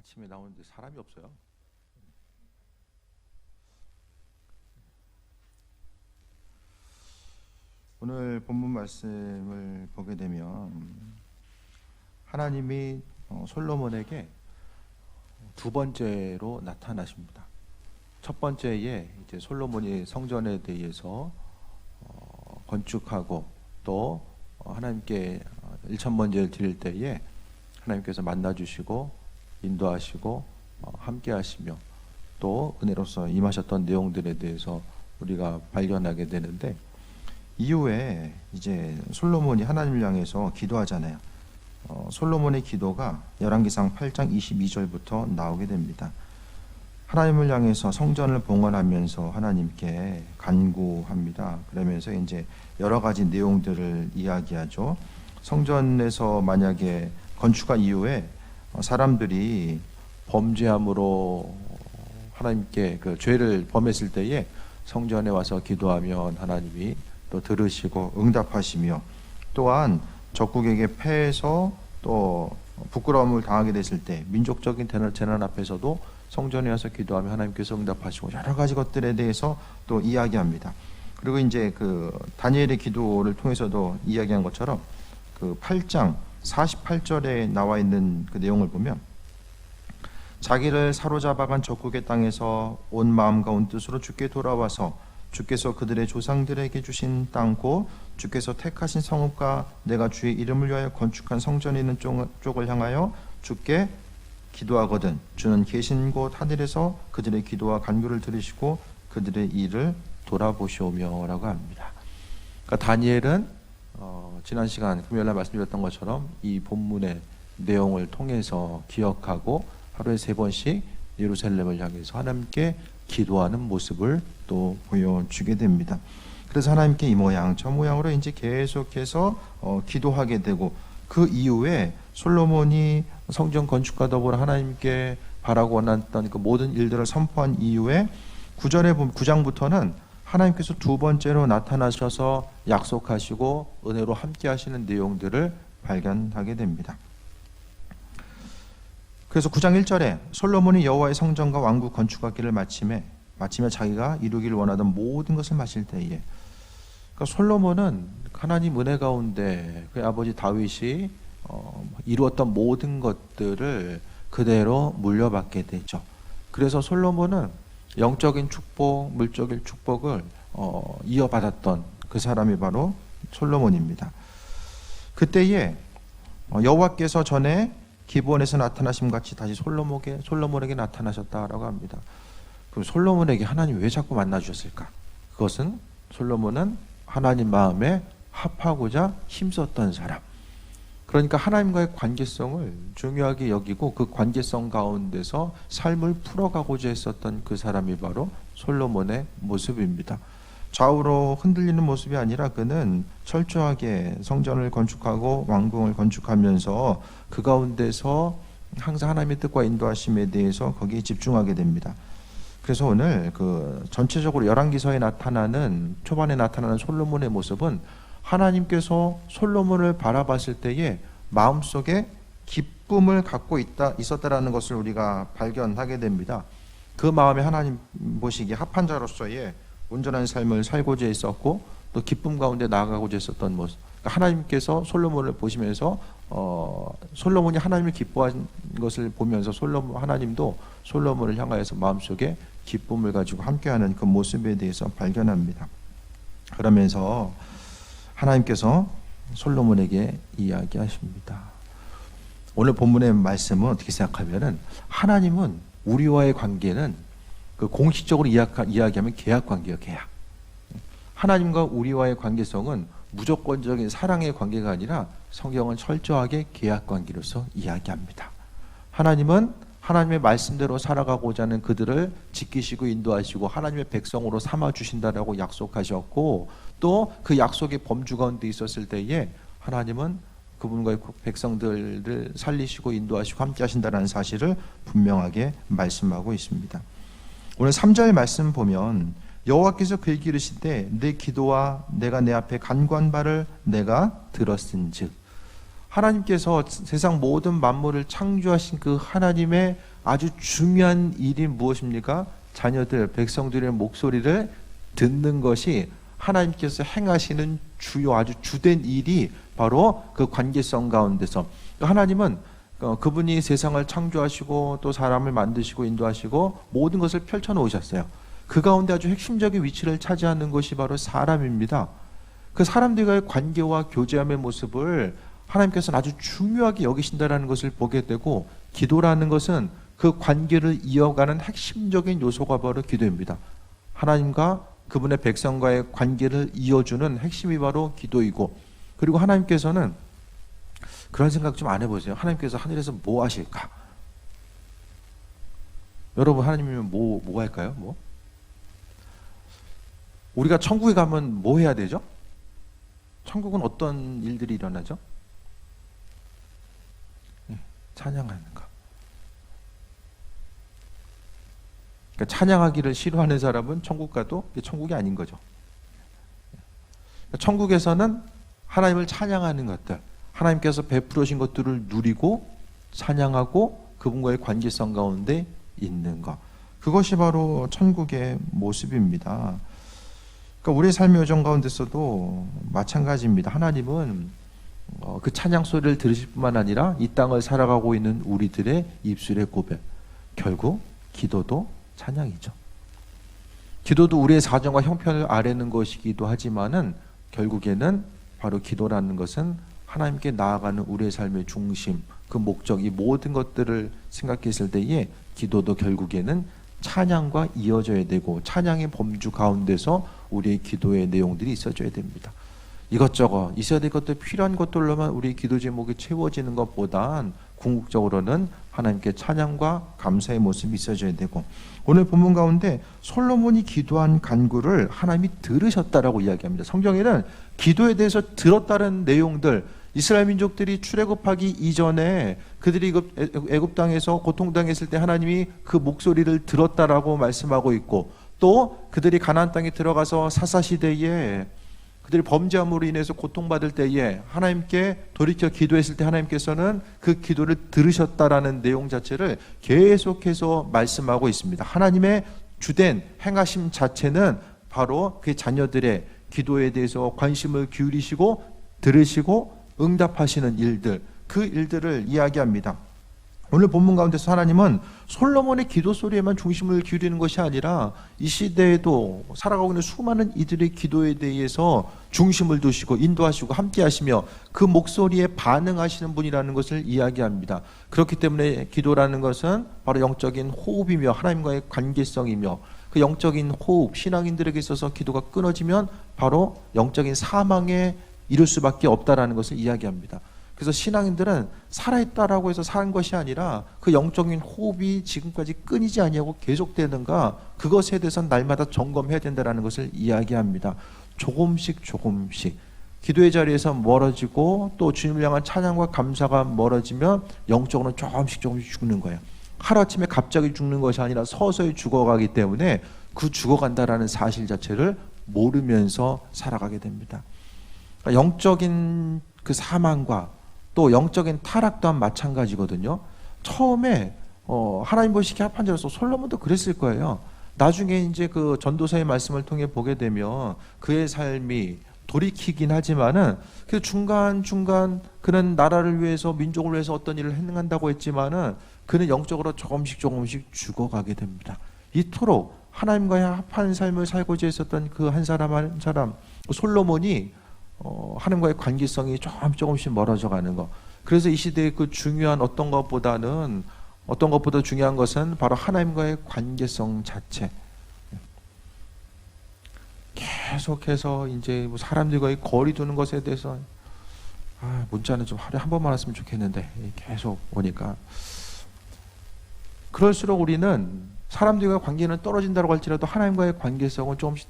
아침에 나오는데 사람이 없어요. 오늘 본문 말씀을 보게 되면 하나님이 솔로몬에게 두 번째로 나타나십니다. 첫 번째에 이제 솔로몬이 성전에 대해서 건축하고 또 하나님께 1,000번제를 드릴 때에 하나님께서 만나주시고 인도하시고 함께 하시며 또 은혜로서 임하셨던 내용들에 대해서 우리가 발견하게 되는데, 이후에 이제 솔로몬이 하나님을 향해서 기도하잖아요. 솔로몬의 기도가 열왕기상 8장 22절부터 나오게 됩니다. 하나님을 향해서 성전을 봉헌하면서 하나님께 간구합니다. 그러면서 이제 여러 가지 내용들을 이야기하죠. 성전에서 만약에 건축한 이후에 사람들이 범죄함으로 하나님께 그 죄를 범했을 때에 성전에 와서 기도하면 하나님이 또 들으시고 응답하시며, 또한 적국에게 패해서 또 부끄러움을 당하게 됐을 때 민족적인 재난 앞에서도 성전에 와서 기도하면 하나님께서 응답하시고, 여러 가지 것들에 대해서 또 이야기합니다. 그리고 이제 그 다니엘의 기도를 통해서도 이야기한 것처럼 그 8장 48절에 나와 있는 그 내용을 보면, 자기를 사로잡아간 적국의 땅에서 온 마음과 온 뜻으로 주께 돌아와서 주께서 그들의 조상들에게 주신 땅 곧 주께서 택하신 성읍과 내가 주의 이름을 위하여 건축한 성전에 있는 쪽을 향하여 주께 기도하거든 주는 계신 곳 하늘에서 그들의 기도와 간구를 들으시고 그들의 일을 돌아보시오며 라고 합니다. 그러니까 다니엘은 지난 시간 금요일날 말씀드렸던 것처럼 이 본문의 내용을 통해서 기억하고 하루에 3번씩 예루살렘을 향해서 하나님께 기도하는 모습을 또 보여주게 됩니다. 그래서 하나님께 이 모양 저 모양으로 이제 계속해서 기도하게 되고, 그 이후에 솔로몬이 성전 건축과 더불어 하나님께 바라고 원했던 그 모든 일들을 선포한 이후에 9장부터는 하나님께서 두 번째로 나타나셔서 약속하시고 은혜로 함께 하시는 내용들을 발견하게 됩니다. 그래서 9장 1절에 솔로몬이 여호와의 성전과 왕국 건축하기를 마치며 자기가 이루기를 원하던 모든 것을 마칠 때에, 그러니까 솔로몬은 하나님 은혜 가운데 그의 아버지 다윗이 이루었던 모든 것들을 그대로 물려받게 되죠. 그래서 솔로몬은 영적인 축복, 물적인 축복을 이어받았던 그 사람이 바로 솔로몬입니다. 그때에 여호와께서 전에 기브온에서 나타나심 같이 다시 솔로몬에게 나타나셨다라고 합니다. 그럼 솔로몬에게 하나님 왜 자꾸 만나 주셨을까? 그것은 솔로몬은 하나님 마음에 합하고자 힘썼던 사람, 그러니까 하나님과의 관계성을 중요하게 여기고 그 관계성 가운데서 삶을 풀어가고자 했었던 그 사람이 바로 솔로몬의 모습입니다. 좌우로 흔들리는 모습이 아니라 그는 철저하게 성전을 건축하고 왕궁을 건축하면서 그 가운데서 항상 하나님의 뜻과 인도하심에 대해서 거기에 집중하게 됩니다. 그래서 오늘 그 전체적으로 열왕기서에 나타나는 초반에 나타나는 솔로몬의 모습은 하나님께서 솔로몬을 바라봤을 때에 마음속에 기쁨을 갖고 있었다라는 것을 우리가 발견하게 됩니다. 그 마음에 하나님 보시기에 합한 자로서의 온전한 삶을 살고자 했었고 또 기쁨 가운데 나아가고자 했었던 모습. 그러니까 하나님께서 솔로몬을 보시면서 솔로몬이 하나님을 기뻐한 것을 보면서 하나님도 솔로몬을 향하여서 마음속에 기쁨을 가지고 함께하는 그 모습에 대해서 발견합니다. 그러면서 하나님께서 솔로몬에게 이야기하십니다. 오늘 본문의 말씀은 어떻게 생각하면은, 하나님은 우리와의 관계는 그 공식적으로 이야기하면 계약 관계예요, 계약. 하나님과 우리와의 관계성은 무조건적인 사랑의 관계가 아니라 성경은 철저하게 계약 관계로서 이야기합니다. 하나님은 하나님의 말씀대로 살아가고자 하는 그들을 지키시고 인도하시고 하나님의 백성으로 삼아주신다라고 약속하셨고, 또 그 약속의 범주 가운데 있었을 때에 하나님은 그분과의 백성들을 살리시고 인도하시고 함께 하신다는 사실을 분명하게 말씀하고 있습니다. 오늘 3절 말씀 보면 여호와께서 그에게 이르시되 내 기도와 내가 내 앞에 간구한 바를 내가 들었은즉, 하나님께서 세상 모든 만물을 창조하신 그 하나님의 아주 중요한 일이 무엇입니까? 자녀들, 백성들의 목소리를 듣는 것이 하나님께서 행하시는 주요 아주 주된 일이 바로 그 관계성 가운데서, 하나님은 그분이 세상을 창조하시고 또 사람을 만드시고 인도하시고 모든 것을 펼쳐 놓으셨어요. 그 가운데 아주 핵심적인 위치를 차지하는 것이 바로 사람입니다. 그 사람들과의 관계와 교제함의 모습을 하나님께서는 아주 중요하게 여기신다라는 것을 보게 되고, 기도라는 것은 그 관계를 이어가는 핵심적인 요소가 바로 기도입니다. 하나님과 그분의 백성과의 관계를 이어주는 핵심이 바로 기도이고, 그리고 하나님께서는 그런 생각 좀 안 해보세요? 하나님께서 하늘에서 뭐 하실까? 여러분, 하나님이면 뭐 할까요? 뭐? 우리가 천국에 가면 뭐 해야 되죠? 천국은 어떤 일들이 일어나죠? 찬양하는 거. 그러니까 찬양하기를 싫어하는 사람은 천국 가도 천국이 아닌 거죠. 천국에서는 하나님을 찬양하는 것들, 하나님께서 베풀으신 것들을 누리고 찬양하고 그분과의 관계성 가운데 있는 것, 그것이 바로 천국의 모습입니다. 그러니까 우리의 삶의 여정 가운데서도 마찬가지입니다. 하나님은 그 찬양 소리를 들으실 뿐만 아니라 이 땅을 살아가고 있는 우리들의 입술의 고백, 결국 기도도 찬양이죠. 기도도 우리의 사정과 형편을 아뢰는 것이기도 하지만은 결국에는 바로 기도라는 것은 하나님께 나아가는 우리의 삶의 중심, 그 목적, 이 모든 것들을 생각했을 때에 기도도 결국에는 찬양과 이어져야 되고, 찬양의 범주 가운데서 우리의 기도의 내용들이 있어져야 됩니다. 이것저것 있어야 될 것들, 필요한 것들로만 우리 기도 제목이 채워지는 것보단 궁극적으로는 하나님께 찬양과 감사의 모습이 있어져야 되고, 오늘 본문 가운데 솔로몬이 기도한 간구를 하나님이 들으셨다라고 이야기합니다. 성경에는 기도에 대해서 들었다는 내용들, 이스라엘 민족들이 출애굽하기 이전에 그들이 애굽 땅에서 고통당했을 때 하나님이 그 목소리를 들었다라고 말씀하고 있고, 또 그들이 가나안 땅에 들어가서 사사시대에 그들이 범죄함으로 인해서 고통받을 때에 하나님께 돌이켜 기도했을 때 하나님께서는 그 기도를 들으셨다라는 내용 자체를 계속해서 말씀하고 있습니다. 하나님의 주된 행하심 자체는 바로 그 자녀들의 기도에 대해서 관심을 기울이시고 들으시고 응답하시는 일들, 그 일들을 이야기합니다. 오늘 본문 가운데서 하나님은 솔로몬의 기도 소리에만 중심을 기울이는 것이 아니라 이 시대에도 살아가고 있는 수많은 이들의 기도에 대해서 중심을 두시고 인도하시고 함께 하시며 그 목소리에 반응하시는 분이라는 것을 이야기합니다. 그렇기 때문에 기도라는 것은 바로 영적인 호흡이며 하나님과의 관계성이며, 그 영적인 호흡, 신앙인들에게 있어서 기도가 끊어지면 바로 영적인 사망에 이를 수밖에 없다라는 것을 이야기합니다. 그래서 신앙인들은 살아있다라고 해서 사는 것이 아니라 그 영적인 호흡이 지금까지 끊이지 아니하고 계속되는가, 그것에 대해서는 날마다 점검해야 된다는 것을 이야기합니다. 조금씩 기도의 자리에서 멀어지고 또 주님을 향한 찬양과 감사가 멀어지면 영적으로는 조금씩 죽는 거예요. 하루아침에 갑자기 죽는 것이 아니라 서서히 죽어가기 때문에 그 죽어간다라는 사실 자체를 모르면서 살아가게 됩니다. 그러니까 영적인 그 사망과 또 영적인 타락 또한 마찬가지거든요. 처음에 하나님 보시기에 합한 자로서 솔로몬도 그랬을 거예요. 나중에 이제 그 전도서의 말씀을 통해 보게 되면 그의 삶이 돌이키긴 하지만은 그 중간중간 그는 나라를 위해서 민족을 위해서 어떤 일을 행한다고 했지만은 그는 영적으로 조금씩 죽어가게 됩니다. 이토록 하나님과의 합한 삶을 살고자 했었던 그 한 사람 한 사람 솔로몬이 하나님과의 관계성이 조금씩 멀어져 가는 것. 그래서 이 시대의 그 중요한 어떤 것보다 중요한 것은 바로 하나님과의 관계성 자체. 계속해서 이제 뭐 사람들과의 거리 두는 것에 대해서 문자는 좀 하루에 한 번만 왔으면 좋겠는데 계속 오니까, 그럴수록 우리는 사람들과 관계는 떨어진다고 할지라도 하나님과의 관계성은 조금씩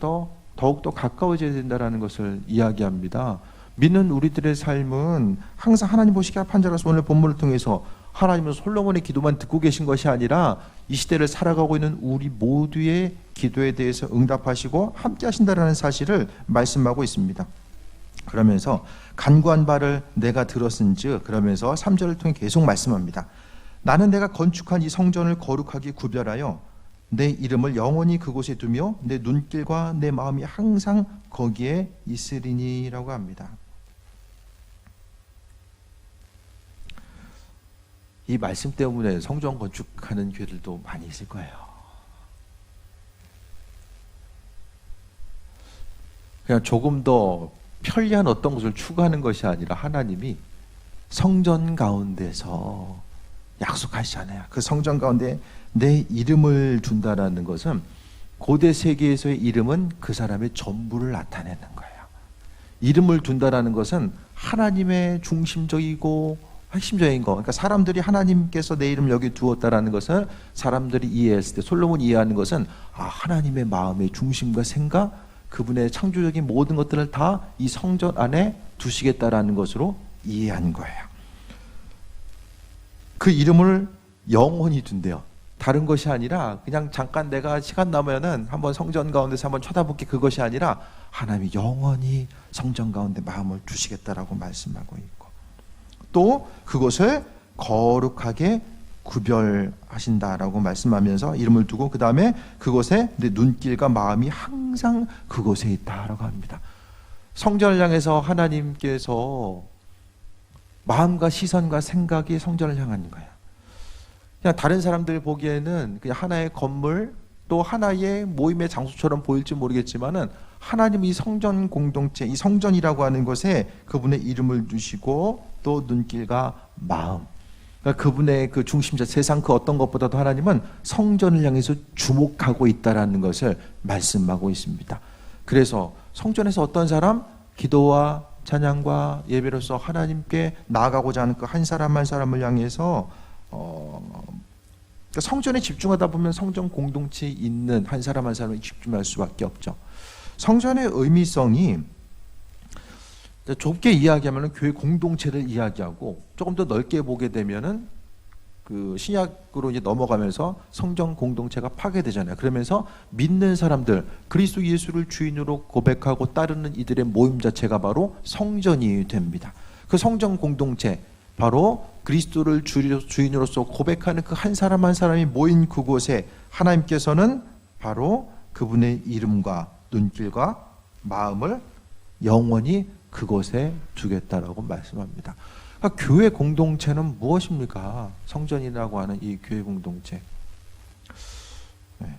더욱더 가까워져야 된다는 것을 이야기합니다. 믿는 우리들의 삶은 항상 하나님 보시기에 합한 자로서 오늘 본문을 통해서 하나님은 솔로몬의 기도만 듣고 계신 것이 아니라 이 시대를 살아가고 있는 우리 모두의 기도에 대해서 응답하시고 함께 하신다는 사실을 말씀하고 있습니다. 그러면서 간구한 바를 내가 들었은즉, 그러면서 3절을 통해 계속 말씀합니다. 나는 내가 건축한 이 성전을 거룩하게 구별하여 내 이름을 영원히 그곳에 두며 내 눈길과 내 마음이 항상 거기에 있으리니라고 합니다. 이 말씀 때문에 성전 건축하는 교회들도 많이 있을 거예요. 그냥 조금 더 편리한 어떤 것을 추구하는 것이 아니라 하나님이 성전 가운데서 약속하시잖아요. 그 성전 가운데 내 이름을 둔다라는 것은 고대 세계에서의 이름은 그 사람의 전부를 나타내는 거예요. 이름을 둔다라는 것은 하나님의 중심적이고 핵심적인 거. 그러니까 사람들이 하나님께서 내 이름을 여기 두었다라는 것을 사람들이 이해했을 때, 솔로몬이 이해하는 것은 하나님의 마음의 중심과 생각, 그분의 창조적인 모든 것들을 다 이 성전 안에 두시겠다라는 것으로 이해한 거예요. 그 이름을 영원히 둔대요. 다른 것이 아니라 그냥 잠깐 내가 시간 나면은 한번 성전 가운데서 한번 쳐다볼게, 그것이 아니라 하나님이 영원히 성전 가운데 마음을 두시겠다라고 말씀하고 있고, 또 그것을 거룩하게 구별하신다라고 말씀하면서 이름을 두고, 그 다음에 그곳에 내 눈길과 마음이 항상 그곳에 있다라고 합니다. 성전을 향해서 하나님께서 마음과 시선과 생각이 성전을 향하는 거예요. 그냥 다른 사람들 보기에는 그냥 하나의 건물, 또 하나의 모임의 장소처럼 보일지 모르겠지만은 하나님이 이 성전 공동체, 이 성전이라고 하는 것에 그분의 이름을 두시고 또 눈길과 마음, 그러니까 그분의 그 중심자, 세상 그 어떤 것보다도 하나님은 성전을 향해서 주목하고 있다라는 것을 말씀하고 있습니다. 그래서 성전에서 어떤 사람, 기도와 찬양과 예배로서 하나님께 나아가고자 하는 그 한 사람 한 사람을 향해서 그러니까 성전에 집중하다 보면 성전 공동체에 있는 한 사람 한 사람에 집중할 수밖에 없죠. 성전의 의미성이 좁게 이야기하면 교회 공동체를 이야기하고, 조금 더 넓게 보게 되면은 그 신약으로 이제 넘어가면서 성전 공동체가 파괴되잖아요. 그러면서 믿는 사람들, 그리스도 예수를 주인으로 고백하고 따르는 이들의 모임 자체가 바로 성전이 됩니다. 그 성전 공동체, 바로 그리스도를 주인으로서 고백하는 그 한 사람 한 사람이 모인 그곳에 하나님께서는 바로 그분의 이름과 눈길과 마음을 영원히 그곳에 두겠다라고 말씀합니다. 그러니까 교회 공동체는 무엇입니까? 성전이라고 하는 이 교회 공동체.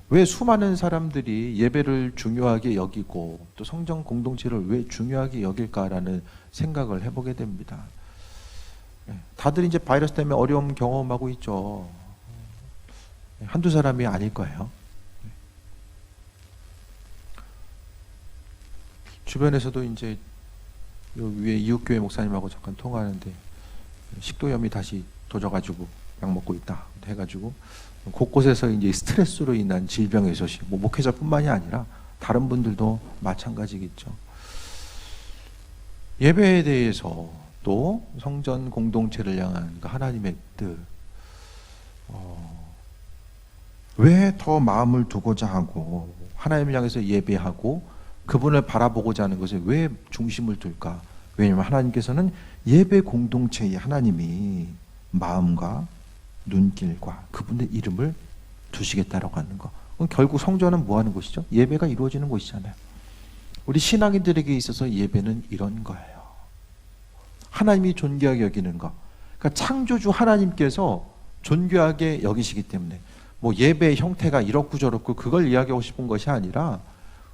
왜 수많은 사람들이 예배를 중요하게 여기고 또 성전 공동체를 왜 중요하게 여길까라는 생각을 해보게 됩니다. 다들 이제 바이러스 때문에 어려움 경험하고 있죠. 한두 사람이 아닐 거예요. 주변에서도 이제 위에 이웃교회 목사님하고 잠깐 통화하는데 식도염이 다시 도져가지고 약 먹고 있다 해가지고 곳곳에서 이제 스트레스로 인한 질병의 소식, 뭐 목회자뿐만이 아니라 다른 분들도 마찬가지겠죠. 예배에 대해서 또 성전 공동체를 향한 그 하나님의 뜻, 왜 더 마음을 두고자 하고 하나님을 향해서 예배하고 그분을 바라보고자 하는 것에 왜 중심을 둘까? 왜냐하면 하나님께서는 예배 공동체에 하나님이 마음과 눈길과 그분의 이름을 두시겠다라고 하는 거. 그럼 결국 성전은 뭐 하는 곳이죠? 예배가 이루어지는 곳이잖아요. 우리 신앙인들에게 있어서 예배는 이런 거예요. 하나님이 존귀하게 여기는 거. 그러니까 창조주 하나님께서 존귀하게 여기시기 때문에 뭐 예배의 형태가 이렇고 저렇고 그걸 이야기하고 싶은 것이 아니라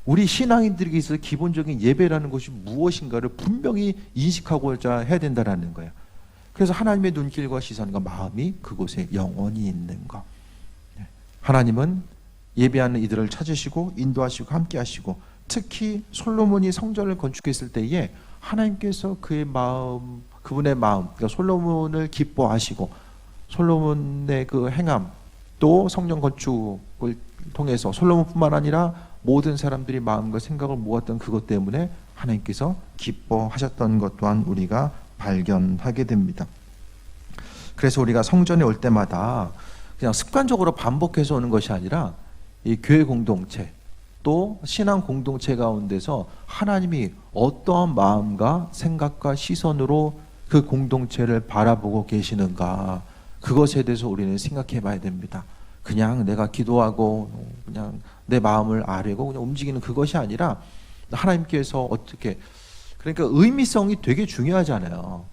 우리 신앙인들에게 있어서 기본적인 예배라는 것이 무엇인가를 분명히 인식하고자 해야 된다는 거예요. 그래서 하나님의 눈길과 시선과 마음이 그곳에 영원히 있는 것. 하나님은 예배하는 이들을 찾으시고 인도하시고 함께 하시고, 특히 솔로몬이 성전을 건축했을 때에 하나님께서 그의 마음, 그분의 마음, 그러니까 솔로몬을 기뻐하시고 솔로몬의 그 행함, 또 성전 건축을 통해서 솔로몬뿐만 아니라 모든 사람들이 마음과 생각을 모았던 그것 때문에 하나님께서 기뻐하셨던 것 또한 우리가 발견하게 됩니다. 그래서 우리가 성전에 올 때마다 그냥 습관적으로 반복해서 오는 것이 아니라 이 교회 공동체, 또 신앙 공동체 가운데서 하나님이 어떠한 마음과 생각과 시선으로 그 공동체를 바라보고 계시는가, 그것에 대해서 우리는 생각해 봐야 됩니다. 그냥 내가 기도하고 그냥 내 마음을 아뢰고 그냥 움직이는 그것이 아니라 하나님께서 어떻게, 그러니까 의미성이 되게 중요하잖아요.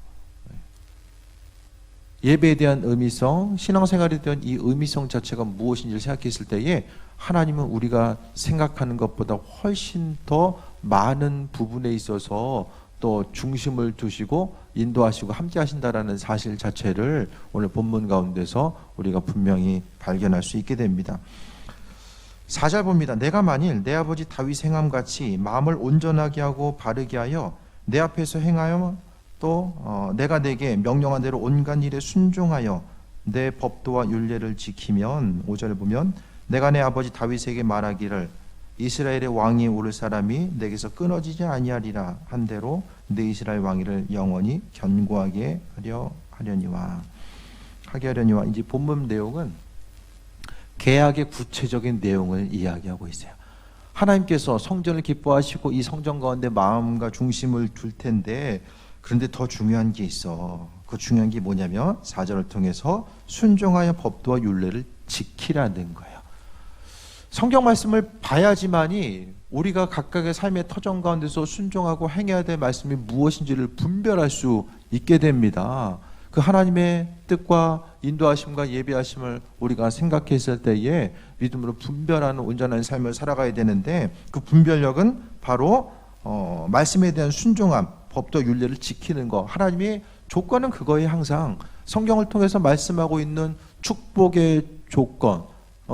예배에 대한 의미성, 신앙생활에 대한 이 의미성 자체가 무엇인지를 생각했을 때에 하나님은 우리가 생각하는 것보다 훨씬 더 많은 부분에 있어서 또 중심을 두시고 인도하시고 함께 하신다라는 사실 자체를 오늘 본문 가운데서 우리가 분명히 발견할 수 있게 됩니다. 4절 봅니다. 내가 만일 내 아버지 다윗 행함같이 마음을 온전하게 하고 바르게 하여 내 앞에서 행하여 또 내가 내게 명령한 대로 온갖 일에 순종하여 내 법도와 율례를 지키면, 5절을 보면 내가 내 아버지 다윗에게 말하기를 이스라엘의 왕이 오를 사람이 내게서 끊어지지 아니하리라 한 대로 내 이스라엘 왕위를 영원히 견고하게 하려니와. 이제 본문 내용은 계약의 구체적인 내용을 이야기하고 있어요. 하나님께서 성전을 기뻐하시고 이 성전 가운데 마음과 중심을 둘 텐데, 그런데 더 중요한 게 있어. 그 중요한 게 뭐냐면 4절을 통해서 순종하여 법도와 율례를 지키라는 거예요. 성경 말씀을 봐야지만이 우리가 각각의 삶의 터전 가운데서 순종하고 행해야 될 말씀이 무엇인지를 분별할 수 있게 됩니다. 그 하나님의 뜻과 인도하심과 예배하심을 우리가 생각했을 때에 믿음으로 분별하는 온전한 삶을 살아가야 되는데, 그 분별력은 바로 말씀에 대한 순종함, 법도 율례를 지키는 거. 하나님의 조건은 그거에 항상 성경을 통해서 말씀하고 있는 축복의 조건,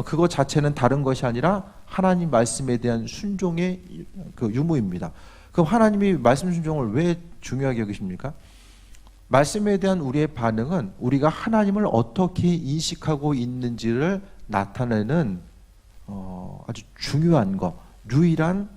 그거 자체는 다른 것이 아니라 하나님 말씀에 대한 순종의 그 유무입니다. 그럼 하나님이 말씀 순종을 왜 중요하게 여기십니까? 말씀에 대한 우리의 반응은 우리가 하나님을 어떻게 인식하고 있는지를 나타내는 아주 중요한 것, 유일한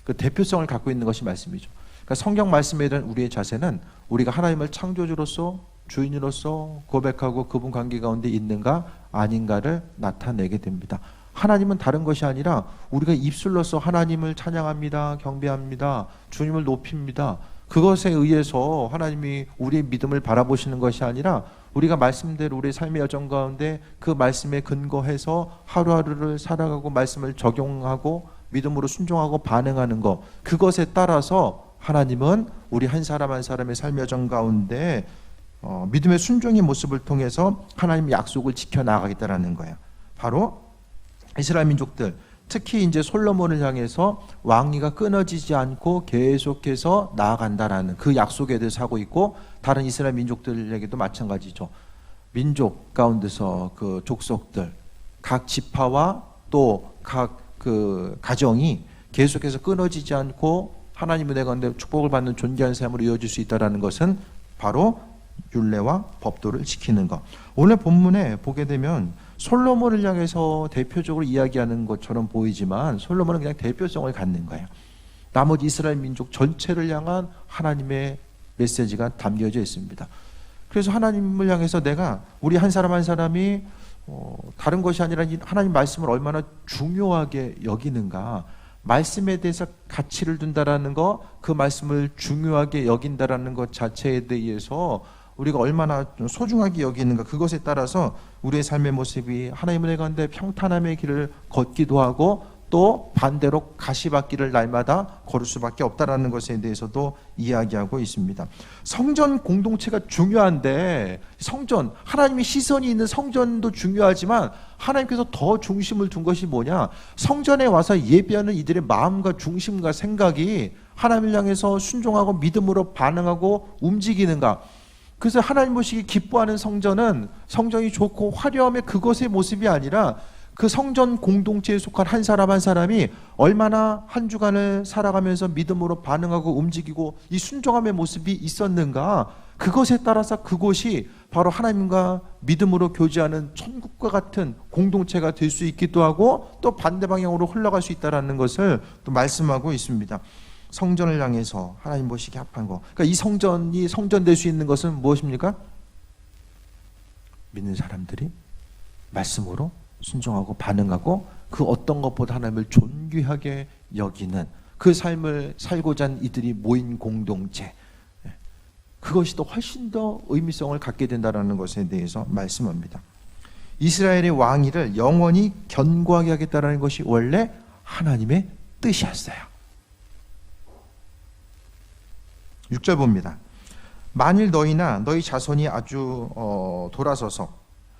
그 대표성을 갖고 있는 것이 말씀이죠. 그러니까 성경 말씀에 대한 우리의 자세는 우리가 하나님을 창조주로서, 주인으로서 고백하고 그분 관계 가운데 있는가 아닌가를 나타내게 됩니다. 하나님은 다른 것이 아니라 우리가 입술로서 하나님을 찬양합니다, 경배합니다, 주님을 높입니다. 그것에 의해서 하나님이 우리의 믿음을 바라보시는 것이 아니라 우리가 말씀대로 우리의 삶의 여정 가운데 그 말씀에 근거해서 하루하루를 살아가고 말씀을 적용하고 믿음으로 순종하고 반응하는 것, 그것에 따라서 하나님은 우리 한 사람 한 사람의 삶의 여정 가운데 믿음의 순종의 모습을 통해서 하나님의 약속을 지켜나가겠다라는 거예요. 바로 이스라엘 민족들, 특히 이제 솔로몬을 향해서 왕위가 끊어지지 않고 계속해서 나아간다라는 그 약속에 대해서 하고 있고, 다른 이스라엘 민족들에게도 마찬가지죠. 민족 가운데서 그 족속들, 각 지파와 또 각 그 가정이 계속해서 끊어지지 않고 하나님 은혜 가운데 축복을 받는 존귀한 삶으로 이어질 수 있다는 것은 바로 율례와 법도를 지키는 것. 오늘 본문에 보게 되면 솔로몬을 향해서 대표적으로 이야기하는 것처럼 보이지만 솔로몬은 그냥 대표성을 갖는 거예요. 나머지 이스라엘 민족 전체를 향한 하나님의 메시지가 담겨져 있습니다. 그래서 하나님을 향해서 내가 우리 한 사람 한 사람이 다른 것이 아니라 하나님 말씀을 얼마나 중요하게 여기는가, 말씀에 대해서 가치를 둔다라는 거, 그 말씀을 중요하게 여긴다라는 것 자체에 대해서 우리가 얼마나 소중하게 여기는가, 그것에 따라서 우리의 삶의 모습이 하나님의 은혜 가운데 평탄함의 길을 걷기도 하고 또 반대로 가시밭길을 날마다 걸을 수밖에 없다라는 것에 대해서도 이야기하고 있습니다. 성전 공동체가 중요한데, 성전, 하나님의 시선이 있는 성전도 중요하지만 하나님께서 더 중심을 둔 것이 뭐냐, 성전에 와서 예배하는 이들의 마음과 중심과 생각이 하나님을 향해서 순종하고 믿음으로 반응하고 움직이는가. 그래서 하나님 보시기 기뻐하는 성전은 성전이 좋고 화려함의 그것의 모습이 아니라 그 성전 공동체에 속한 한 사람 한 사람이 얼마나 한 주간을 살아가면서 믿음으로 반응하고 움직이고 이 순종함의 모습이 있었는가, 그것에 따라서 그곳이 바로 하나님과 믿음으로 교제하는 천국과 같은 공동체가 될 수 있기도 하고 또 반대 방향으로 흘러갈 수 있다는 것을 또 말씀하고 있습니다. 성전을 향해서 하나님 보시기 합한 거. 그러니까 이 성전이 성전될 수 있는 것은 무엇입니까? 믿는 사람들이 말씀으로 순종하고 반응하고 그 어떤 것보다 하나님을 존귀하게 여기는 그 삶을 살고자 하는 이들이 모인 공동체, 그것이 더 훨씬 더 의미성을 갖게 된다는 것에 대해서 말씀합니다. 이스라엘의 왕위를 영원히 견고하게 하겠다는 것이 원래 하나님의 뜻이었어요. 6절 봅니다. 만일 너희나 너희 자손이 아주 돌아서서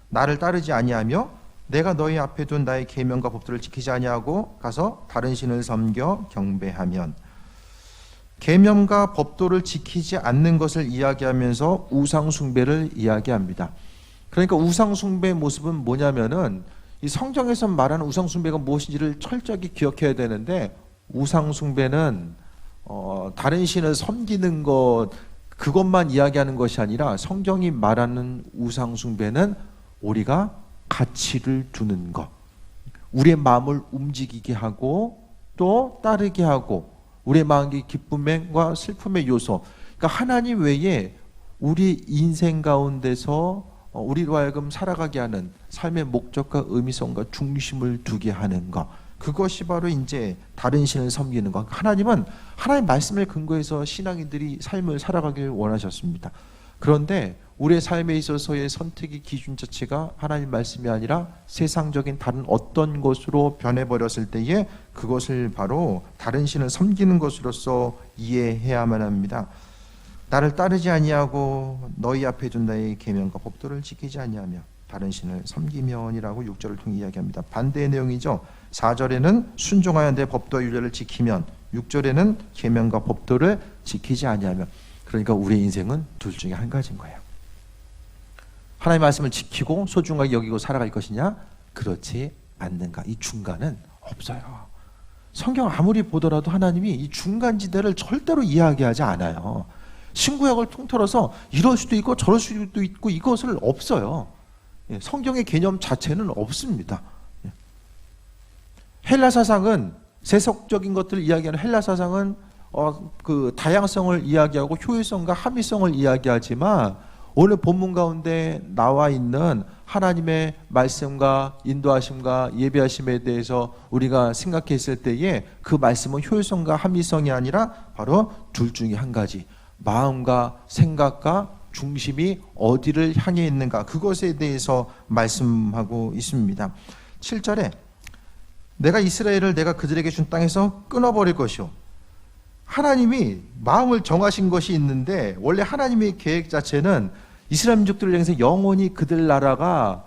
나를 따르지 아니하며 내가 너희 앞에 둔 나의 계명과 법도를 지키지 아니하고 가서 다른 신을 섬겨 경배하면, 계명과 법도를 지키지 않는 것을 이야기하면서 우상 숭배를 이야기합니다. 그러니까 우상 숭배의 모습은 뭐냐면은 이 성경에서 말하는 우상 숭배가 무엇인지를 철저히 기억해야 되는데, 우상 숭배는 다른 신을 섬기는 것, 그것만 이야기하는 것이 아니라 성경이 말하는 우상 숭배는 우리가 가치를 두는 것, 우리의 마음을 움직이게 하고 또 따르게 하고 우리의 마음의 기쁨과 슬픔의 요소, 그러니까 하나님 외에 우리 인생 가운데서 우리로 하여금 살아가게 하는 삶의 목적과 의미성과 중심을 두게 하는 것, 그것이 바로 이제 다른 신을 섬기는 것. 하나님은 하나님의 말씀을 근거해서 신앙인들이 삶을 살아가길 원하셨습니다. 그런데 우리의 삶에 있어서의 선택의 기준 자체가 하나님 말씀이 아니라 세상적인 다른 어떤 것으로 변해버렸을 때에 그것을 바로 다른 신을 섬기는 것으로서 이해해야만 합니다. 나를 따르지 아니하고 너희 앞에 둔 나의 계명과 법도를 지키지 아니하며 다른 신을 섬기면이라고 6절을 통해 이야기합니다. 반대의 내용이죠. 4절에는 순종하여 내 법도와 율례를 지키면, 6절에는 계명과 법도를 지키지 아니하며. 그러니까 우리의 인생은 둘 중에 한 가지인 거예요. 하나님의 말씀을 지키고 소중하게 여기고 살아갈 것이냐, 그렇지 않는가. 이 중간은 없어요. 성경 아무리 보더라도 하나님이 이 중간지대를 절대로 이야기하지 않아요. 신구약을 통틀어서 이럴 수도 있고 저럴 수도 있고 이것을 없어요. 성경의 개념 자체는 없습니다. 헬라 사상은, 세속적인 것들을 이야기하는 헬라 사상은 그 다양성을 이야기하고 효율성과 합리성을 이야기하지만, 오늘 본문 가운데 나와 있는 하나님의 말씀과 인도하심과 예배하심에 대해서 우리가 생각했을 때에 그 말씀은 효율성과 합리성이 아니라 바로 둘 중에 한 가지, 마음과 생각과 중심이 어디를 향해 있는가, 그것에 대해서 말씀하고 있습니다. 7절에 내가 이스라엘을 내가 그들에게 준 땅에서 끊어버릴 것이요. 하나님이 마음을 정하신 것이 있는데, 원래 하나님의 계획 자체는 이스라엘 민족들을 향해서 영원히 그들 나라가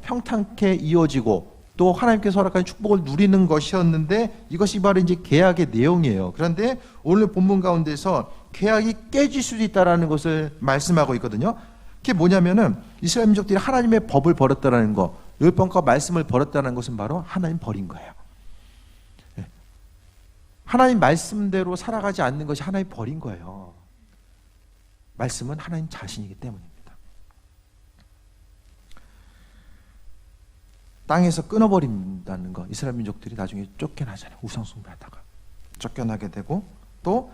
평탄케 이어지고 또 하나님께서 허락한 축복을 누리는 것이었는데, 이것이 바로 이제 계약의 내용이에요. 그런데 오늘 본문 가운데서 계약이 깨질 수도 있다는 것을 말씀하고 있거든요. 그게 뭐냐면은 이스라엘 민족들이 하나님의 법을 버렸다는 거, 율법과 말씀을 버렸다는 것은 바로 하나님 버린 거예요. 하나님 말씀대로 살아가지 않는 것이 하나님 버린 거예요. 말씀은 하나님 자신이기 때문입니다. 땅에서 끊어버린다는 거, 이스라엘 민족들이 나중에 쫓겨나잖아요. 우상숭배하다가 쫓겨나게 되고, 또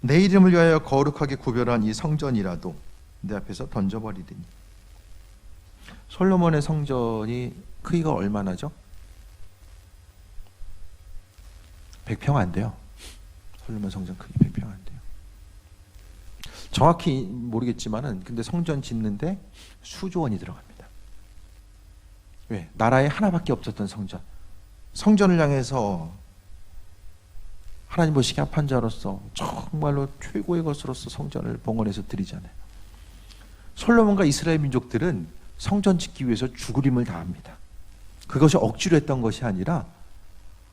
내 이름을 위하여 거룩하게 구별한 이 성전이라도 내 앞에서 던져버리더니. 솔로몬의 성전이 크기가 얼마나죠? 100평 안 돼요. 솔로몬 성전 크기 100평 안 돼요. 정확히 모르겠지만은 근데 성전 짓는데 수조 원이 들어갑니다. 왜? 나라에 하나밖에 없었던 성전. 성전을 향해서 하나님 보시기에 합한 자로서 정말로 최고의 것으로서 성전을 봉헌해서 드리잖아요. 솔로몬과 이스라엘 민족들은 성전 짓기 위해서 죽을 힘을 다합니다. 그것이 억지로 했던 것이 아니라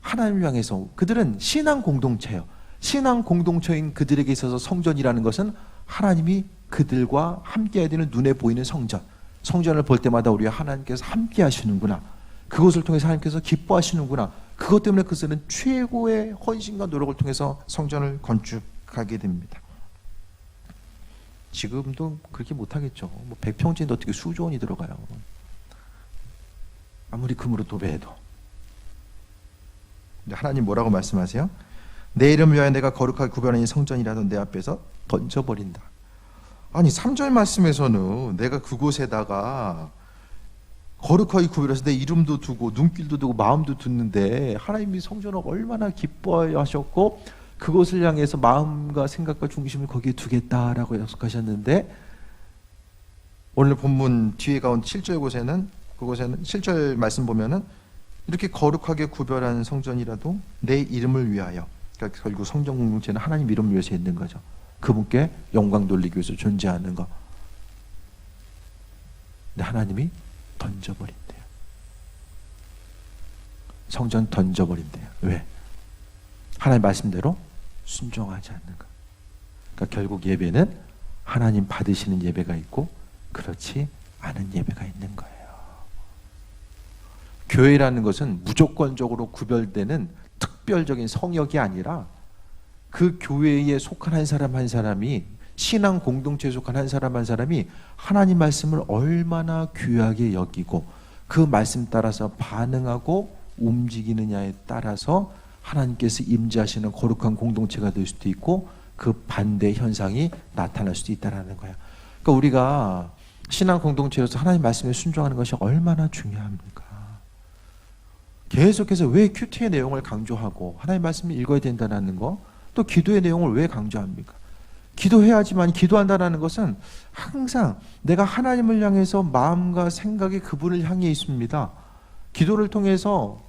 하나님을 향해서, 그들은 신앙 공동체예요. 신앙 공동체인 그들에게 있어서 성전이라는 것은 하나님이 그들과 함께 해야 되는 눈에 보이는 성전. 성전을 볼 때마다 우리와 하나님께서 함께 하시는구나, 그것을 통해서 하나님께서 기뻐하시는구나, 그것 때문에 그들은 최고의 헌신과 노력을 통해서 성전을 건축하게 됩니다. 지금도 그렇게 못하겠죠. 100평지인데 어떻게 수조 원이 들어가요. 아무리 금으로 도배해도. 근데 하나님 뭐라고 말씀하세요? 내 이름을 위하여 내가 거룩하게 구별한 이 성전이라도 내 앞에서 던져버린다. 아니 3절 말씀에서는 내가 그곳에다가 거룩하게 구별해서 내 이름도 두고 눈길도 두고 마음도 두는데 하나님이 성전을 얼마나 기뻐하셨고 그것을 향해서 마음과 생각과 중심을 거기에 두겠다라고 약속하셨는데, 오늘 본문 뒤에 가운 7절 그곳에는 7절 말씀 보면은 이렇게 거룩하게 구별한 성전이라도 내 이름을 위하여, 그러니까 결국 성전 공동체는 하나님 이름을 위해서 있는 거죠. 그분께 영광 돌리기 위해서 존재하는 거. 근데 하나님이 던져버린대요. 성전 던져버린대요. 왜? 하나님 말씀대로 순종하지 않는 거. 그러니까 결국 예배는 하나님 받으시는 예배가 있고 그렇지 않은 예배가 있는 거예요. 교회라는 것은 무조건적으로 구별되는 특별적인 성역이 아니라 그 교회에 속한 한 사람 한 사람이, 신앙 공동체에 속한 한 사람 한 사람이 하나님 말씀을 얼마나 귀하게 여기고 그 말씀 따라서 반응하고 움직이느냐에 따라서 하나님께서 임재하시는 거룩한 공동체가 될 수도 있고 그 반대 현상이 나타날 수도 있다는 거예요. 그러니까 우리가 신앙 공동체로서 하나님 말씀에 순종하는 것이 얼마나 중요합니까? 계속해서 왜 큐티의 내용을 강조하고 하나님 말씀을 읽어야 된다는 거, 또 기도의 내용을 왜 강조합니까? 기도해야지만, 기도한다는 것은 항상 내가 하나님을 향해서 마음과 생각이 그분을 향해 있습니다. 기도를 통해서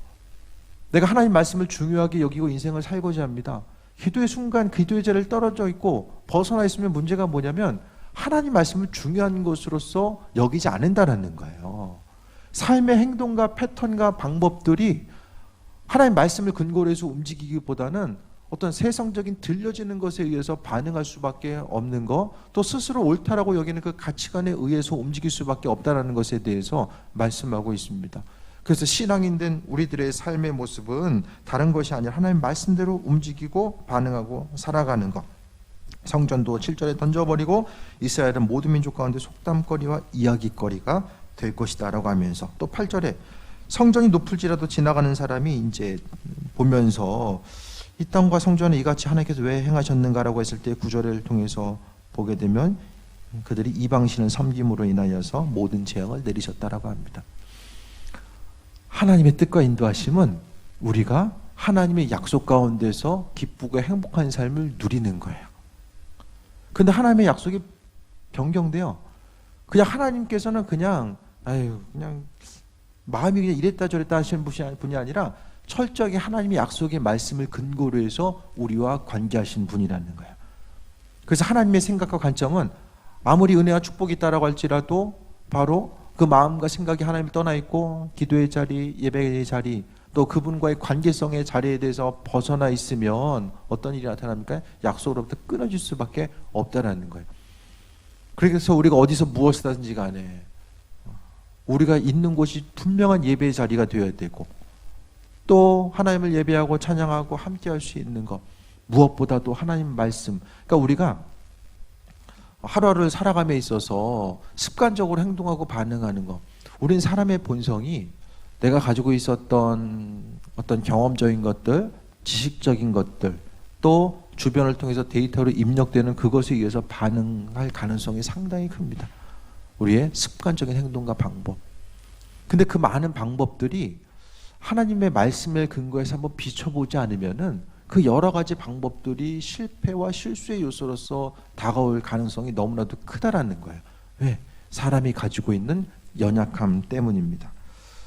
내가 하나님 말씀을 중요하게 여기고 인생을 살고자 합니다. 기도의 순간, 기도의 자리를 떨어져 있고 벗어나 있으면 문제가 뭐냐면 하나님 말씀을 중요한 것으로서 여기지 않는다는 거예요. 삶의 행동과 패턴과 방법들이 하나님 말씀을 근거로 해서 움직이기보다는 어떤 세상적인 들려지는 것에 의해서 반응할 수밖에 없는 거, 또 스스로 옳다라고 여기는 그 가치관에 의해서 움직일 수밖에 없다는 것에 대해서 말씀하고 있습니다. 그래서 신앙인 된 우리들의 삶의 모습은 다른 것이 아니라 하나님 말씀대로 움직이고 반응하고 살아가는 것. 성전도 7절에 던져버리고 이스라엘은 모든 민족 가운데 속담거리와 이야기거리가 될 것이다 라고 하면서, 또 8절에 성전이 높을지라도 지나가는 사람이 이제 보면서 이 땅과 성전을 이같이 하나님께서 왜 행하셨는가라고 했을 때 9절을 통해서 보게 되면 그들이 이방신을 섬김으로 인하여서 모든 재앙을 내리셨다라고 합니다. 하나님의 뜻과 인도하심은 우리가 하나님의 약속 가운데서 기쁘고 행복한 삶을 누리는 거예요. 근데 하나님의 약속이 변경돼요. 그냥 하나님께서는 그냥 마음이 그냥 이랬다 저랬다 하시는 분이 아니라 철저하게 하나님의 약속의 말씀을 근거로 해서 우리와 관계하신 분이라는 거예요. 그래서 하나님의 생각과 관점은 아무리 은혜와 축복이 있다라고 할지라도 바로 그 마음과 생각이 하나님을 떠나 있고 기도의 자리, 예배의 자리, 또 그분과의 관계성의 자리에 대해서 벗어나 있으면 어떤 일이 나타납니까? 약속으로부터 끊어질 수밖에 없다라는 거예요. 그래서 우리가 어디서 무엇을 하든지 간에 우리가 있는 곳이 분명한 예배의 자리가 되어야 되고, 또 하나님을 예배하고 찬양하고 함께 할 수 있는 것, 무엇보다도 하나님 말씀. 그러니까 우리가 하루하루를 살아감에 있어서 습관적으로 행동하고 반응하는 것, 우린 사람의 본성이 내가 가지고 있었던 어떤 경험적인 것들, 지식적인 것들, 또 주변을 통해서 데이터로 입력되는 그것에 의해서 반응할 가능성이 상당히 큽니다. 우리의 습관적인 행동과 방법. 근데 그 많은 방법들이 하나님의 말씀을 근거해서 한번 비춰보지 않으면은 그 여러 가지 방법들이 실패와 실수의 요소로서 다가올 가능성이 너무나도 크다라는 거예요. 왜? 사람이 가지고 있는 연약함 때문입니다.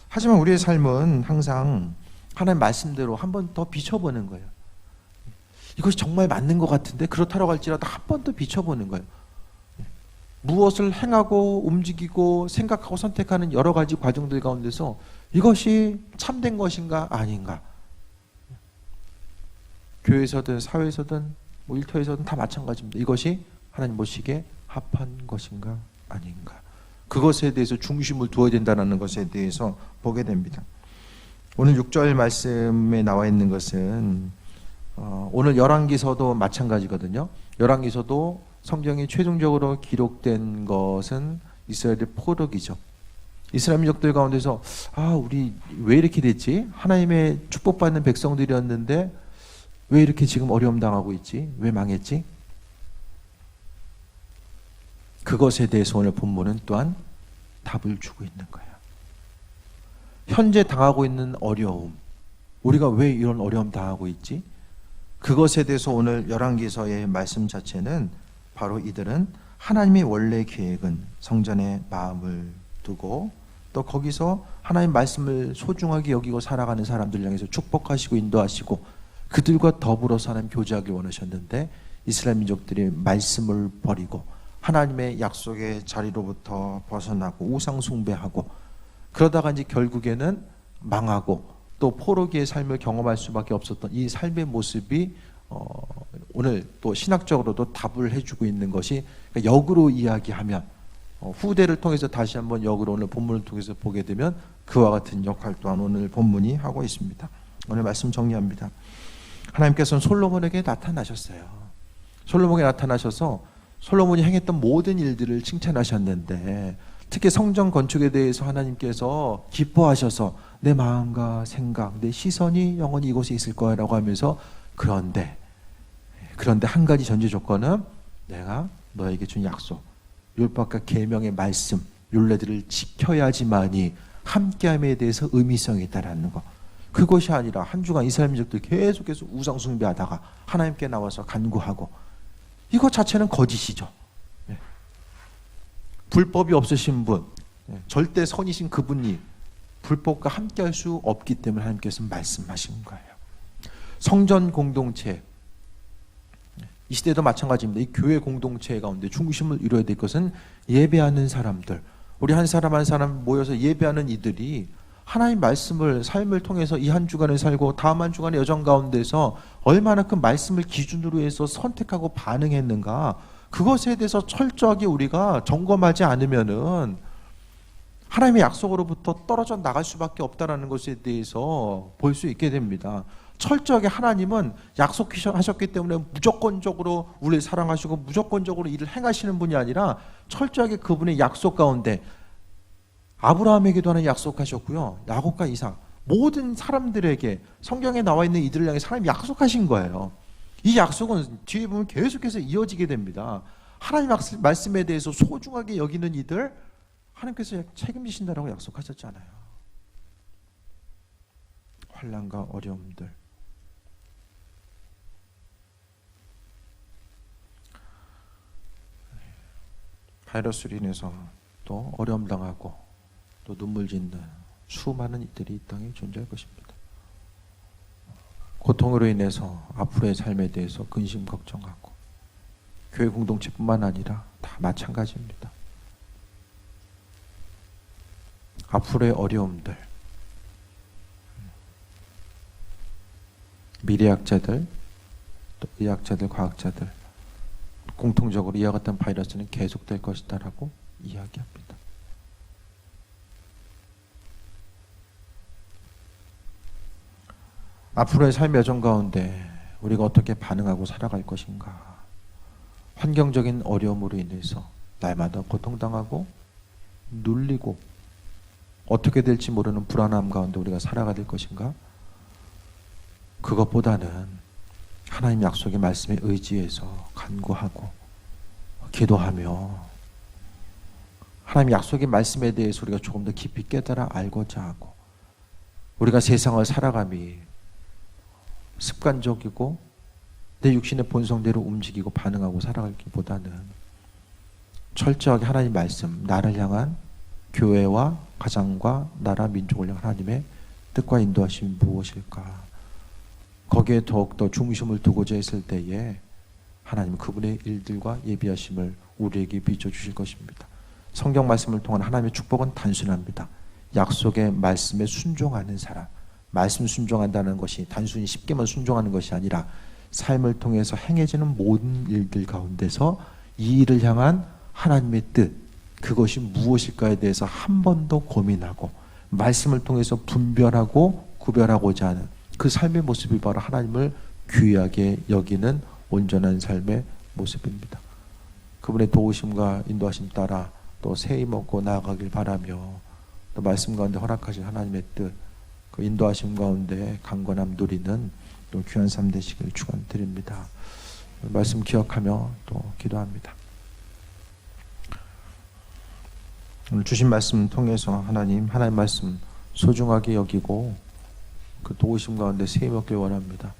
하지만 우리의 삶은 항상 하나님 말씀대로 한 번 더 비춰보는 거예요. 이것이 정말 맞는 것 같은데 그렇다고 할지라도 한 번 더 비춰보는 거예요. 무엇을 행하고 움직이고 생각하고 선택하는 여러 가지 과정들 가운데서 이것이 참된 것인가 아닌가. 교회에서든 사회에서든 일터에서든 다 마찬가지입니다. 이것이 하나님 보시기에 합한 것인가 아닌가. 그것에 대해서 중심을 두어야 된다는 것에 대해서 보게 됩니다. 오늘 6절 말씀에 나와 있는 것은 오늘 열왕기서도 마찬가지거든요. 열왕기서도 성경이 최종적으로 기록된 것은 이스라엘의 포로기죠. 이스라엘 민족들 가운데서 우리 왜 이렇게 됐지? 하나님의 축복받는 백성들이었는데 왜 이렇게 지금 어려움 당하고 있지? 왜 망했지? 그것에 대해서 오늘 본문은 또한 답을 주고 있는 거예요. 현재 당하고 있는 어려움, 우리가 왜 이런 어려움 당하고 있지? 그것에 대해서 오늘 열왕기서의 말씀 자체는 바로 이들은 하나님의 원래 계획은 성전에 마음을 두고 또 거기서 하나님 말씀을 소중하게 여기고 살아가는 사람들 향해서 축복하시고 인도하시고 그들과 더불어서 하나님 교제하길 원하셨는데 이스라엘 민족들이 말씀을 버리고 하나님의 약속의 자리로부터 벗어나고 우상 숭배하고 그러다가 이제 결국에는 망하고 또 포로기의 삶을 경험할 수밖에 없었던 이 삶의 모습이 오늘 또 신학적으로도 답을 해주고 있는 것이 역으로 이야기하면 후대를 통해서 다시 한번 역으로 오늘 본문을 통해서 보게 되면 그와 같은 역할 또한 오늘 본문이 하고 있습니다. 오늘 말씀 정리합니다. 하나님께서는 솔로몬에게 나타나셨어요. 솔로몬에게 나타나셔서 솔로몬이 행했던 모든 일들을 칭찬하셨는데 특히 성전 건축에 대해서 하나님께서 기뻐하셔서 내 마음과 생각, 내 시선이 영원히 이곳에 있을 거야 라고 하면서 그런데 한 가지 전제 조건은 내가 너에게 준 약속, 율법과 계명의 말씀, 율례들을 지켜야지만이 함께함에 대해서 의미성이 있다라는 거. 그것이 아니라 한 주간 이스라엘 민족들 계속해서 우상 숭배하다가 하나님께 나와서 간구하고 이것 자체는 거짓이죠. 불법이 없으신 분, 절대 선이신 그분이 불법과 함께할 수 없기 때문에 하나님께서 말씀하신 거예요. 성전 공동체, 이 시대도 마찬가지입니다. 이 교회 공동체 가운데 중심을 이루어야 될 것은 예배하는 사람들, 우리 한 사람 한 사람 모여서 예배하는 이들이 하나님 말씀을 삶을 통해서 이 한 주간을 살고 다음 한 주간의 여정 가운데서 얼마나 그 말씀을 기준으로 해서 선택하고 반응했는가, 그것에 대해서 철저하게 우리가 점검하지 않으면은 하나님의 약속으로부터 떨어져 나갈 수밖에 없다는 것에 대해서 볼 수 있게 됩니다. 철저하게 하나님은 약속하셨기 때문에 무조건적으로 우리를 사랑하시고 무조건적으로 일을 행하시는 분이 아니라 철저하게 그분의 약속 가운데 아브라함에게도 하나님 약속하셨고요, 야곱과 이삭 모든 사람들에게 성경에 나와 있는 이들을 향해 하나님 약속하신 거예요. 이 약속은 뒤에 보면 계속해서 이어지게 됩니다. 하나님 말씀에 대해서 소중하게 여기는 이들 하나님께서 책임지신다라고 약속하셨잖아요. 환난과 어려움들, 바이러스로 인해서 또 어려움 당하고 또 눈물 짓는 수많은 이들이 이 땅에 존재할 것입니다. 고통으로 인해서 앞으로의 삶에 대해서 근심 걱정하고 교회 공동체뿐만 아니라 다 마찬가지입니다. 앞으로의 어려움들, 미래학자들, 또 의학자들, 과학자들 공통적으로 이와 같은 바이러스는 계속될 것이다라고 이야기합니다. 앞으로의 삶의 여정 가운데 우리가 어떻게 반응하고 살아갈 것인가, 환경적인 어려움으로 인해서 날마다 고통당하고 눌리고 어떻게 될지 모르는 불안함 가운데 우리가 살아가야 될 것인가, 그것보다는 하나님 약속의 말씀에 의지해서 간구하고 기도하며 하나님 약속의 말씀에 대해서 우리가 조금 더 깊이 깨달아 알고자 하고 우리가 세상을 살아감이 습관적이고 내 육신의 본성대로 움직이고 반응하고 살아가기보다는 철저하게 하나님 말씀, 나를 향한 교회와 가정과 나라 민족을 향한 하나님의 뜻과 인도하심이 무엇일까, 거기에 더욱더 중심을 두고자 했을 때에 하나님은 그분의 일들과 예비하심을 우리에게 비춰주실 것입니다. 성경 말씀을 통한 하나님의 축복은 단순합니다. 약속의 말씀에 순종하는 사람, 말씀 순종한다는 것이 단순히 쉽게만 순종하는 것이 아니라 삶을 통해서 행해지는 모든 일들 가운데서 이 일을 향한 하나님의 뜻, 그것이 무엇일까에 대해서 한 번 더 고민하고 말씀을 통해서 분별하고 구별하고자 하는 그 삶의 모습이 바로 하나님을 귀하게 여기는 온전한 삶의 모습입니다. 그분의 도우심과 인도하심 따라 또 새해 먹고 나아가길 바라며 또 말씀 가운데 허락하신 하나님의 뜻, 그 인도하심 가운데 강건함 누리는 또 귀한 삶 되시길 축원드립니다. 말씀 기억하며 또 기도합니다. 오늘 주신 말씀 통해서 하나님 말씀 소중하게 여기고 그 도우심 가운데 세임 얻길 원합니다.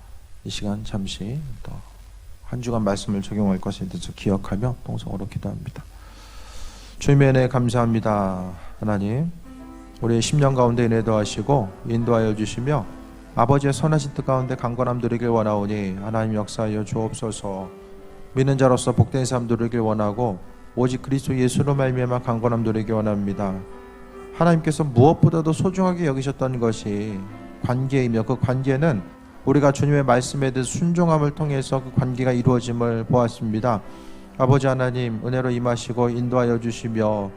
이 시간 잠시 또 한 주간 말씀을 적용할 것에 대해서 기억하며 동성으로 기도합니다. 주님의 은혜 감사합니다. 하나님, 우리의 10년 가운데 은혜 더하시고 인도하여 주시며 아버지의 선하신 뜻 가운데 강건함 누리길 원하오니 하나님 역사하여 주옵소서. 믿는 자로서 복된 삶 누리길 원하고 오직 그리스도 예수로 말미암아 강건함 누리길 원합니다. 하나님께서 무엇보다도 소중하게 여기셨던 것이 관계이며 그 관계는 우리가 주님의 말씀에 대해 순종함을 통해서 그 관계가 이루어짐을 보았습니다. 아버지 하나님, 은혜로 임하시고 인도하여 주시며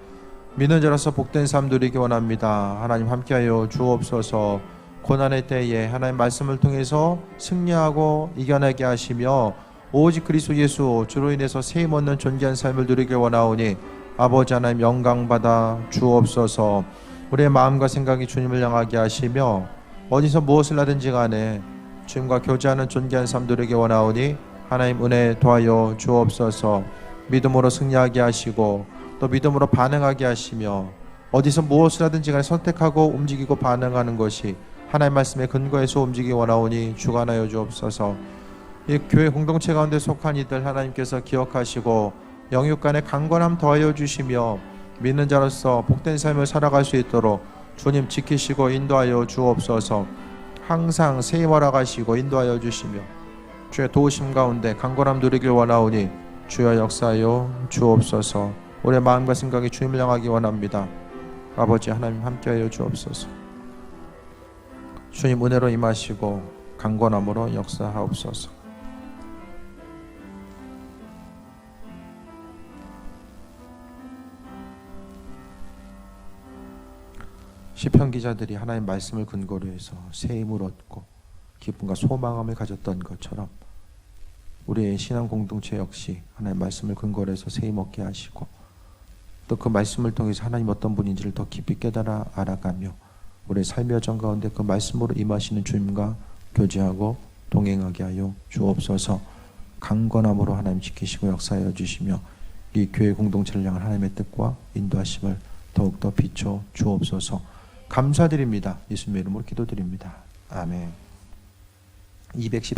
믿는 자로서 복된 삶 누리기 원합니다. 하나님 함께하여 주옵소서. 고난의 때에 하나님 말씀을 통해서 승리하고 이겨내게 하시며 오직 그리스도 예수 주로 인해서 세임 얻는 존귀한 삶을 누리길 원하오니 아버지 하나님 영광받아 주옵소서. 우리의 마음과 생각이 주님을 향하게 하시며 어디서 무엇을 하든지 간에 주님과 교제하는 존귀한 삶 누리기 원하오니 하나님 은혜 도하여 주옵소서. 믿음으로 승리하게 하시고 또 믿음으로 반응하게 하시며 어디서 무엇을 하든지 간에 선택하고 움직이고 반응하는 것이 하나님 말씀의 근거에서 움직이기 원하오니 주관하여 주옵소서. 이 교회 공동체 가운데 속한 이들 하나님께서 기억하시고 영육 간의 강건함 더하여 주시며 믿는 자로서 복된 삶을 살아갈 수 있도록 주님 지키시고 인도하여 주옵소서. 항상 세임하라 가시고 인도하여 주시며 주의 도우심 가운데 강건함 누리길 원하오니 주여 역사하여 주옵소서. 우리의 마음과 생각이 주님을 향하기 원합니다. 아버지 하나님 함께하여 주옵소서. 주님 은혜로 임하시고 강건함으로 역사하옵소서. 시편 기자들이 하나님 말씀을 근거로 해서 새 힘을 얻고 기쁨과 소망함을 가졌던 것처럼 우리의 신앙 공동체 역시 하나님 말씀을 근거로 해서 새 힘 얻게 하시고 또 그 말씀을 통해서 하나님 어떤 분인지를 더 깊이 깨달아 알아가며 우리의 삶의 여정 가운데 그 말씀으로 임하시는 주님과 교제하고 동행하게 하여 주옵소서. 강건함으로 하나님 지키시고 역사하여 주시며 이 교회 공동체를 향한 하나님의 뜻과 인도하심을 더욱더 비춰 주옵소서. 감사드립니다. 예수님의 이름으로 기도드립니다. 아멘. 210